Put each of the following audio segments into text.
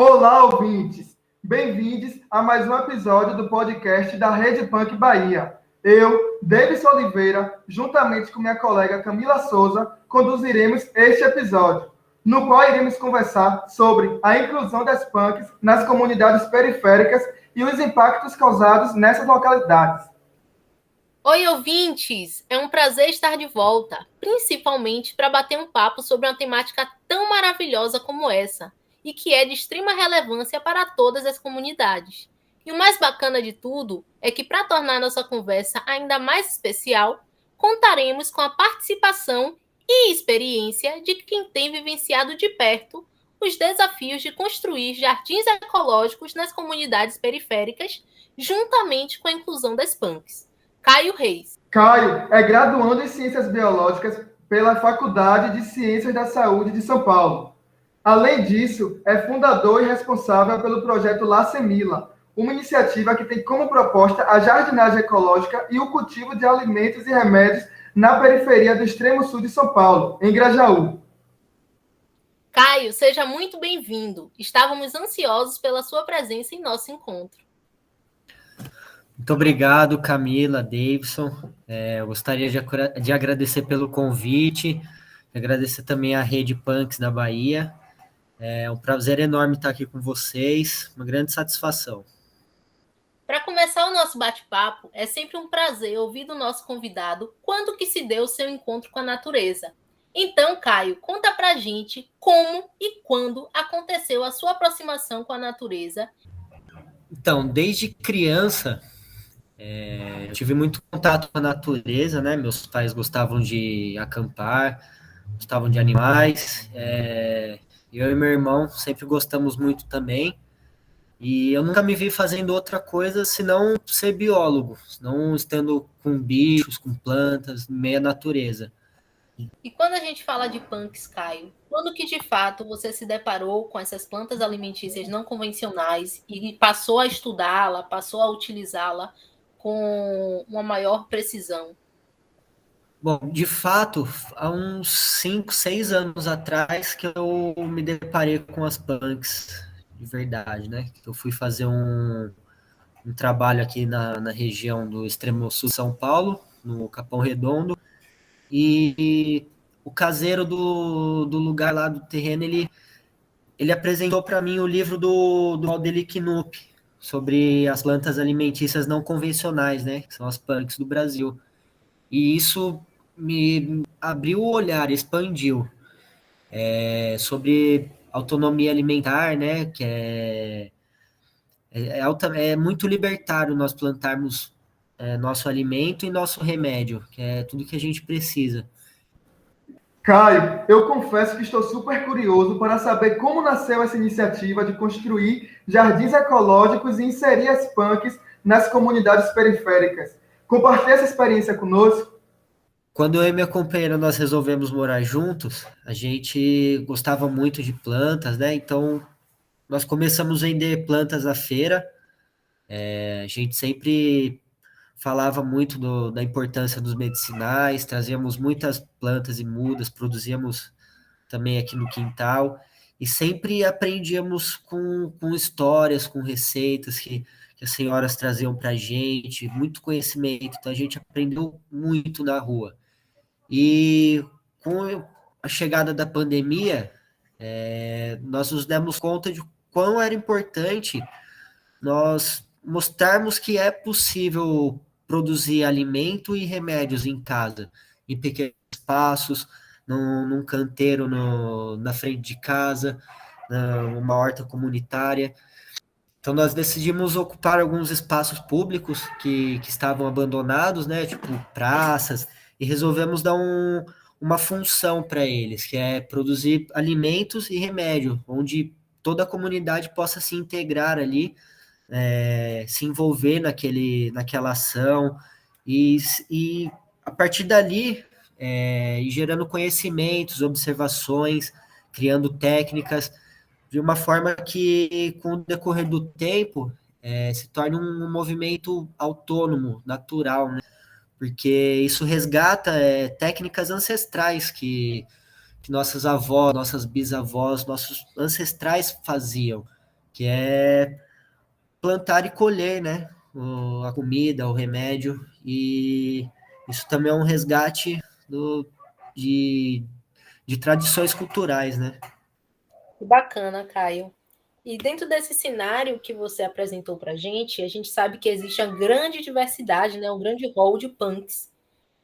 Olá, ouvintes! Bem-vindos a mais um episódio do podcast da Rede Punk Bahia. Eu, Davis Oliveira, juntamente com minha colega Camila Souza, conduziremos este episódio, no qual iremos conversar sobre a inclusão das punks nas comunidades periféricas e os impactos causados nessas localidades. Oi, ouvintes! É um prazer estar de volta, principalmente para bater um papo sobre uma temática tão maravilhosa como essa, e que é de extrema relevância para todas as comunidades. E o mais bacana de tudo é que, para tornar nossa conversa ainda mais especial, contaremos com a participação e experiência de quem tem vivenciado de perto os desafios de construir jardins ecológicos nas comunidades periféricas, juntamente com a inclusão das punks. Caio Reis. Caio é graduando em Ciências Biológicas pela Faculdade de Ciências da Saúde de São Paulo. Além disso, é fundador e responsável pelo projeto La Semilla, uma iniciativa que tem como proposta a jardinagem ecológica e o cultivo de alimentos e remédios na periferia do extremo sul de São Paulo, em Grajaú. Caio, seja muito bem-vindo. Estávamos ansiosos pela sua presença em nosso encontro. Muito obrigado, Camila, Davidson. Eu gostaria de agradecer pelo convite, agradecer também à Rede Punks da Bahia. É um prazer enorme estar aqui com vocês, uma grande satisfação. Para começar o nosso bate-papo, é sempre um prazer ouvir do nosso convidado quando que se deu o seu encontro com a natureza. Então, Caio, conta pra gente como e quando aconteceu a sua aproximação com a natureza. Então, desde criança, eu tive muito contato com a natureza, né? Meus pais gostavam de acampar, gostavam de animais, eu e meu irmão sempre gostamos muito também, e eu nunca me vi fazendo outra coisa senão ser biólogo, não estando com bichos, com plantas, meia natureza. E quando a gente fala de punks, Caio, quando que de fato você se deparou com essas plantas alimentícias não convencionais e passou a estudá-la, passou a utilizá-la com uma maior precisão? Bom, de fato, há uns 5, 6 anos atrás que eu me deparei com as punks de verdade, né? Eu fui fazer um trabalho aqui na região do extremo sul de São Paulo, no Capão Redondo, e o caseiro do lugar lá do terreno, ele apresentou para mim o livro do Aldeli Knupp, sobre as plantas alimentícias não convencionais, né? Que são as punks do Brasil. E isso me abriu o olhar, expandiu sobre autonomia alimentar, né? Que é muito libertário nós plantarmos nosso alimento e nosso remédio, que é tudo que a gente precisa. Caio, eu confesso que estou super curioso para saber como nasceu essa iniciativa de construir jardins ecológicos e inserir as punks nas comunidades periféricas. Compartilhe essa experiência conosco. Quando eu e minha companheira nós resolvemos morar juntos, a gente gostava muito de plantas, né? Então nós começamos a vender plantas à feira. A gente sempre falava muito da importância dos medicinais, trazíamos muitas plantas e mudas, produzíamos também aqui no quintal, e sempre aprendíamos com histórias, com receitas que as senhoras traziam para a gente, muito conhecimento, então a gente aprendeu muito na rua. E com a chegada da pandemia, nós nos demos conta de quão era importante nós mostrarmos que é possível produzir alimento e remédios em casa, em pequenos espaços, num canteiro na frente de casa, numa horta comunitária. Então nós decidimos ocupar alguns espaços públicos que estavam abandonados, né, tipo praças, e resolvemos dar uma função para eles, que é produzir alimentos e remédio, onde toda a comunidade possa se integrar ali, se envolver naquela ação e a partir dali ir gerando conhecimentos, observações, criando técnicas de uma forma que, com o decorrer do tempo, se torne um movimento autônomo, natural, né? Porque isso resgata técnicas ancestrais que nossas avós, nossas bisavós, nossos ancestrais faziam. que é plantar e colher, né? A comida, o remédio, e isso também é um resgate de, de tradições culturais, né? Que bacana, Caio. E dentro desse cenário que você apresentou para a gente sabe que existe uma grande diversidade, né? Um grande rol de punks.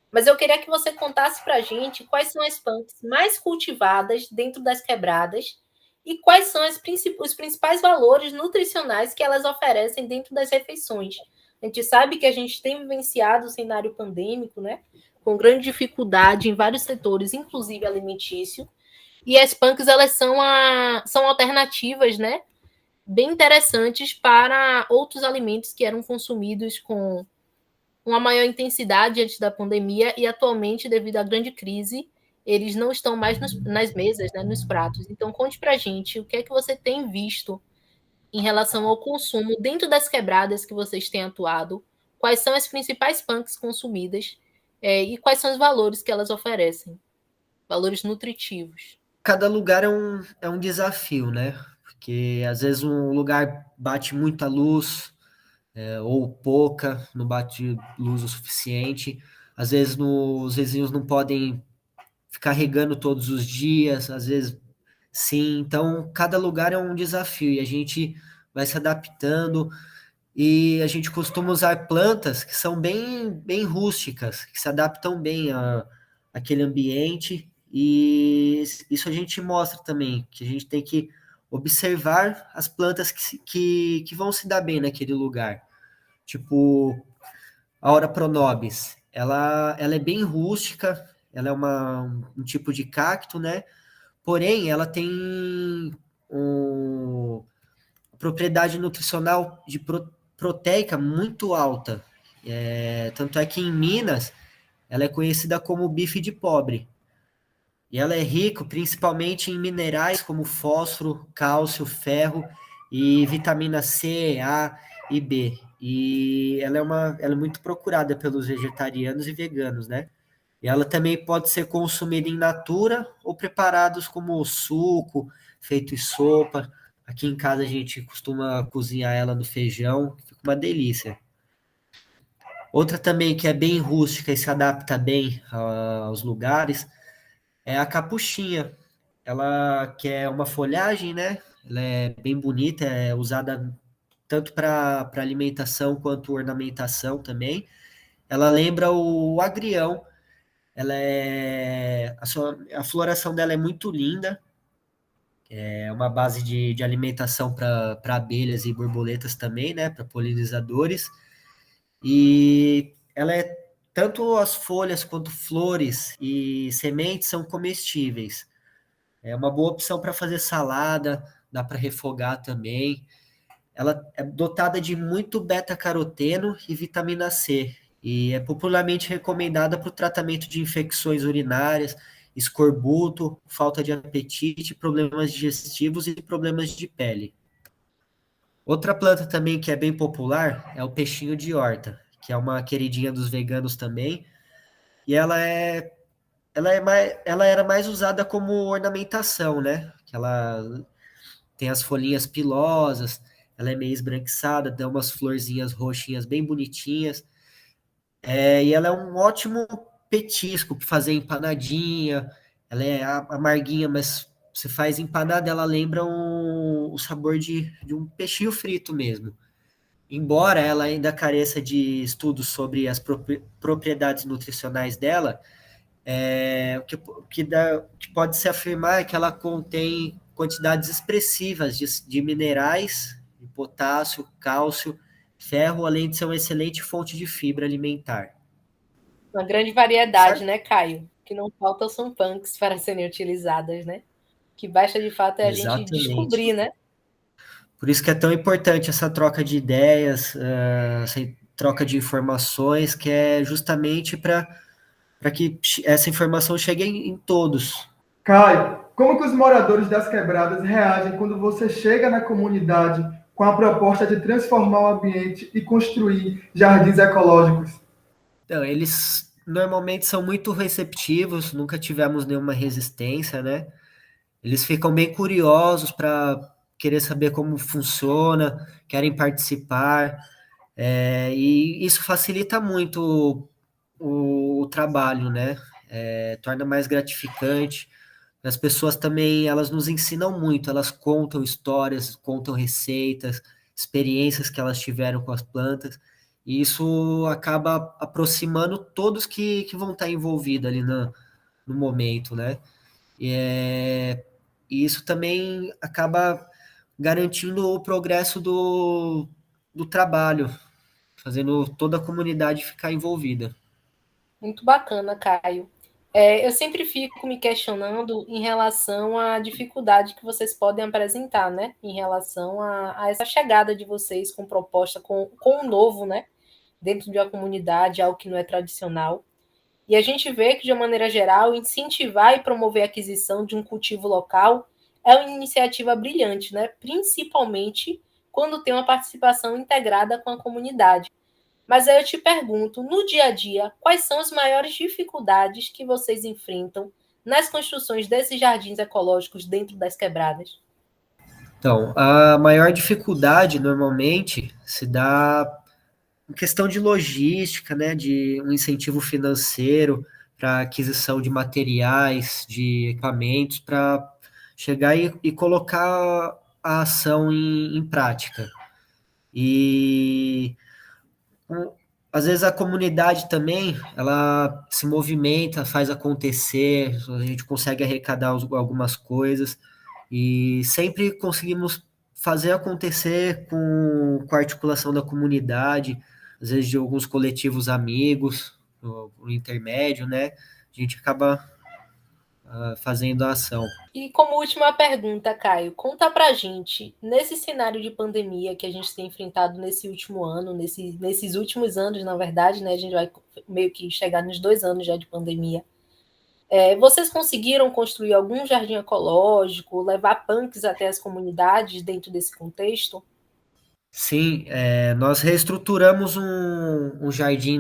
Mas eu queria que você contasse para a gente quais são as punks mais cultivadas dentro das quebradas e quais são os principais valores nutricionais que elas oferecem dentro das refeições. A gente sabe que a gente tem vivenciado o cenário pandêmico, né? Com grande dificuldade em vários setores, inclusive alimentício. E as punks, elas são alternativas, né? Bem interessantes para outros alimentos que eram consumidos com uma maior intensidade antes da pandemia e atualmente, devido à grande crise, eles não estão mais nas mesas, né, nos pratos. Então, conte para a gente o que é que você tem visto em relação ao consumo dentro das quebradas que vocês têm atuado, quais são as principais punks consumidas e quais são os valores que elas oferecem, valores nutritivos. Cada lugar é um desafio, né? Porque às vezes um lugar bate muita luz, ou pouca, não bate luz o suficiente. Às vezes os vizinhos não podem ficar regando todos os dias, às vezes sim. Então, cada lugar é um desafio e a gente vai se adaptando. E a gente costuma usar plantas que são bem rústicas, que se adaptam bem àquele ambiente. E isso a gente mostra também, que a gente tem que observar as plantas que vão se dar bem naquele lugar. Tipo, a Ora Pronobis, ela é bem rústica, ela é um tipo de cacto, né? Porém, ela tem um, propriedade nutricional proteica muito alta. Tanto é que em Minas, ela é conhecida como bife de pobre. E ela é rica principalmente em minerais como fósforo, cálcio, ferro e vitamina C, A e B. E ela é muito procurada pelos vegetarianos e veganos, né? E ela também pode ser consumida em natura ou preparados como suco, feito em sopa. Aqui em casa a gente costuma cozinhar ela no feijão, fica uma delícia. Outra também que é bem rústica e se adapta bem aos lugares é a capuchinha. Ela que é uma folhagem, né? Ela é bem bonita, é usada tanto para alimentação quanto ornamentação também. Ela lembra o agrião. A floração dela é muito linda. É uma base de alimentação para abelhas e borboletas também, né? Para polinizadores. E ela é tanto as folhas quanto flores e sementes são comestíveis. É uma boa opção para fazer salada, dá para refogar também. Ela é dotada de muito beta-caroteno e vitamina C e é popularmente recomendada para o tratamento de infecções urinárias, escorbuto, falta de apetite, problemas digestivos e problemas de pele. Outra planta também que é bem popular é o peixinho de horta, que é uma queridinha dos veganos também, e ela era mais usada como ornamentação, né? Que ela tem as folhinhas pilosas, ela é meio esbranquiçada, dá umas florzinhas roxinhas bem bonitinhas. E ela é um ótimo petisco para fazer empanadinha. Ela é amarguinha, mas você faz empanada, ela lembra o sabor de um peixinho frito mesmo. Embora ela ainda careça de estudos sobre as propriedades nutricionais dela, o que pode se afirmar é que ela contém quantidades expressivas de minerais, de potássio, cálcio, ferro, além de ser uma excelente fonte de fibra alimentar. Uma grande variedade, Certo? né, Caio? Que não faltam são punks para serem utilizadas, né? Que basta de fato é a gente Exatamente. descobrir, né? Por isso que é tão importante essa troca de ideias, essa troca de informações, que é justamente para que essa informação chegue em todos. Caio, como que os moradores das quebradas reagem quando você chega na comunidade com a proposta de transformar o ambiente e construir jardins ecológicos? Então, eles normalmente são muito receptivos, nunca tivemos nenhuma resistência, né? Eles ficam bem curiosos para querer saber como funciona, querem participar, e isso facilita muito o trabalho, né? Torna mais gratificante. As pessoas também, elas nos ensinam muito, elas contam histórias, contam receitas, experiências que elas tiveram com as plantas, e isso acaba aproximando todos que vão estar envolvidos ali no momento, né? E, e isso também acaba garantindo o progresso do trabalho, fazendo toda a comunidade ficar envolvida. Muito bacana, Caio. Eu sempre fico me questionando em relação à dificuldade que vocês podem apresentar, né? Em relação a essa chegada de vocês com proposta, com o novo, né? Dentro de uma comunidade, algo que não é tradicional. E a gente vê que, de uma maneira geral, incentivar e promover a aquisição de um cultivo local é uma iniciativa brilhante, né? Principalmente quando tem uma participação integrada com a comunidade. Mas aí eu te pergunto, no dia a dia, quais são as maiores dificuldades que vocês enfrentam nas construções desses jardins ecológicos dentro das quebradas? Então, a maior dificuldade normalmente se dá em questão de logística, né, de um incentivo financeiro para aquisição de materiais, de equipamentos, para chegar e colocar a ação em prática. E às vezes a comunidade também, ela se movimenta, faz acontecer, a gente consegue arrecadar algumas coisas e sempre conseguimos fazer acontecer com a articulação da comunidade, às vezes de alguns coletivos amigos, no intermédio, né? A gente acaba fazendo a ação. E como última pergunta, Caio, conta pra gente, nesse cenário de pandemia que a gente tem enfrentado nesse último ano, nesses últimos anos, na verdade, né? A gente vai meio que chegar nos 2 anos já de pandemia. Vocês conseguiram construir algum jardim ecológico, levar punks até as comunidades dentro desse contexto? Sim, nós reestruturamos um jardim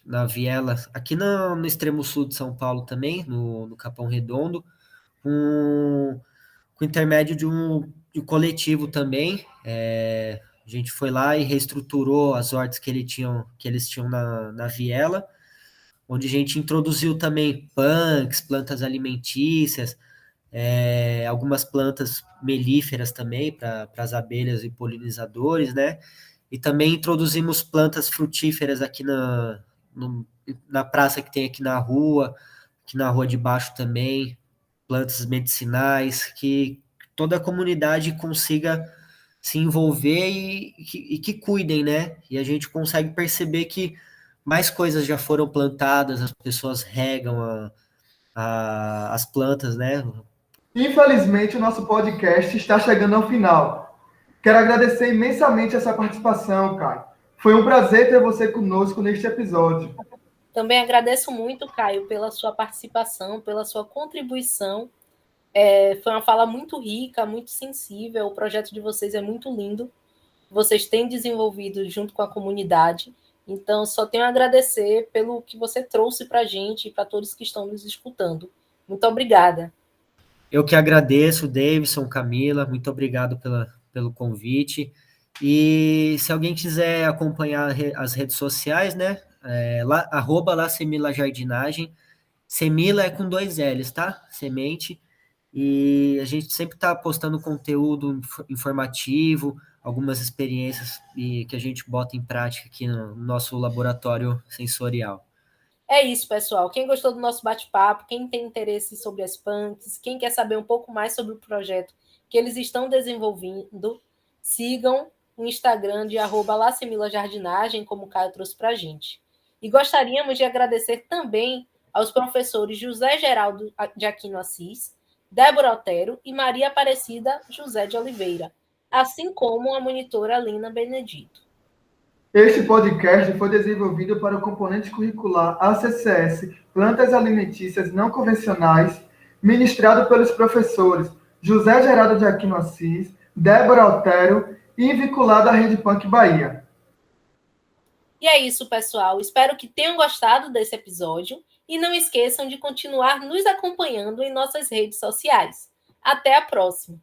na Viela, aqui no extremo sul de São Paulo também, no Capão Redondo, com o intermédio de um coletivo também. A gente foi lá e reestruturou as hortas que eles tinham na Viela, onde a gente introduziu também punks, plantas alimentícias, algumas plantas melíferas também para as abelhas e polinizadores, né? E também introduzimos plantas frutíferas aqui na praça que tem aqui na rua de baixo também, plantas medicinais, que toda a comunidade consiga se envolver e que cuidem, né? E a gente consegue perceber que mais coisas já foram plantadas, as pessoas regam as plantas, né? Infelizmente, o nosso podcast está chegando ao final. Quero agradecer imensamente essa participação, Caio. Foi um prazer ter você conosco neste episódio. Também agradeço muito, Caio, pela sua participação, pela sua contribuição. Foi uma fala muito rica, muito sensível. O projeto de vocês é muito lindo. Vocês têm desenvolvido junto com a comunidade. Então, só tenho a agradecer pelo que você trouxe para a gente e para todos que estão nos escutando. Muito obrigada. Eu que agradeço, Davidson, Camila, muito obrigado pelo convite. E se alguém quiser acompanhar as redes sociais, né? @Semila Jardinagem. Semila é com 2 L's, tá? Semente. E a gente sempre está postando conteúdo informativo, algumas experiências que a gente bota em prática aqui no nosso laboratório sensorial. É isso, pessoal. Quem gostou do nosso bate-papo, quem tem interesse sobre as punks, quem quer saber um pouco mais sobre o projeto que eles estão desenvolvendo, sigam o Instagram de @LaSemilaJardinagem, como o Caio trouxe para a gente. E gostaríamos de agradecer também aos professores José Geraldo de Aquino Assis, Débora Otero e Maria Aparecida José de Oliveira, assim como a monitora Lina Benedito. Este podcast foi desenvolvido para o componente curricular ACCS Plantas Alimentícias Não Convencionais, ministrado pelos professores José Geraldo de Aquino Assis, Débora Otero e vinculado à Rede Punk Bahia. E é isso, pessoal. Espero que tenham gostado desse episódio e não esqueçam de continuar nos acompanhando em nossas redes sociais. Até a próxima!